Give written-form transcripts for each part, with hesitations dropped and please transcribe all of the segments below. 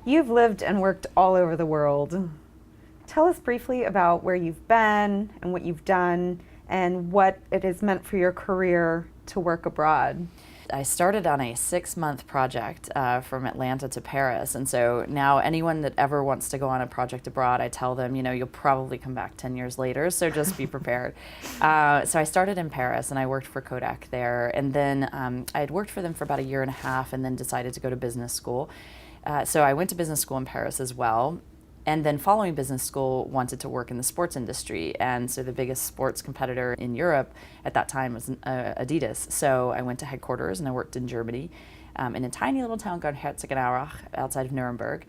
You've lived and worked all over the world. Tell us briefly about where you've been and what you've done and what it has meant for your career to work abroad. I started on a 6-month project from Atlanta to Paris, and so now anyone that ever wants to go on a project abroad, I tell them, you'll probably come back 10 years later, so just be prepared. So I started in Paris, and I worked for Kodak there, and then I had worked for them for about a year and a half, and then decided to go to business school. So I went to business school in Paris as well. And then following business school, wanted to work in the sports industry. And so the biggest sports competitor in Europe at that time was Adidas. So I went to headquarters and I worked in Germany in a tiny little town called Herzogenaurach outside of Nuremberg.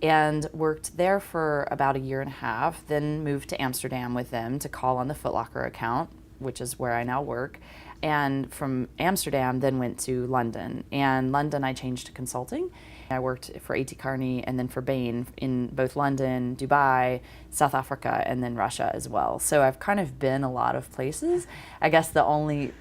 And worked there for about a year and a half, then moved to Amsterdam with them to call on the Footlocker account, which is where I now work. And from Amsterdam, then went to London. And London, I changed to consulting. I worked for Kearney and then for Bain in both London, Dubai, South Africa, and then Russia as well. So I've kind of been a lot of places. I guess the only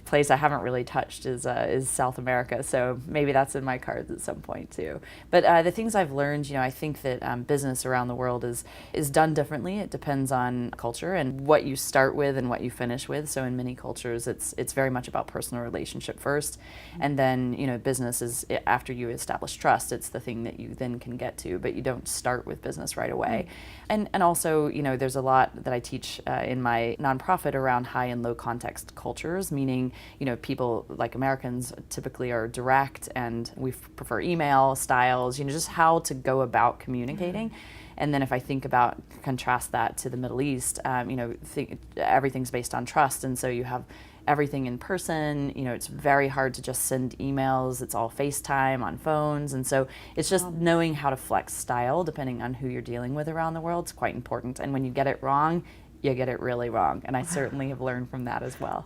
place I haven't really touched is South America, so maybe that's in my cards at some point too. But the things I've learned, I think that business around the world is done differently. It depends on culture and what you start with and what you finish with. So in many cultures, it's very much about personal relationship first, and then business is after you establish trust. It's the thing that you then can get to, but you don't start with business right away. And also, there's a lot that I teach in my nonprofit around high and low context cultures, meaning, people like Americans typically are direct and we prefer email styles, just how to go about communicating. And then if I contrast that to the Middle East, everything's based on trust. And so you have everything in person, it's very hard to just send emails. It's all FaceTime on phones. And so it's just knowing how to flex style depending on who you're dealing with around the world is quite important. And when you get it wrong, you get it really wrong. And I certainly have learned from that as well.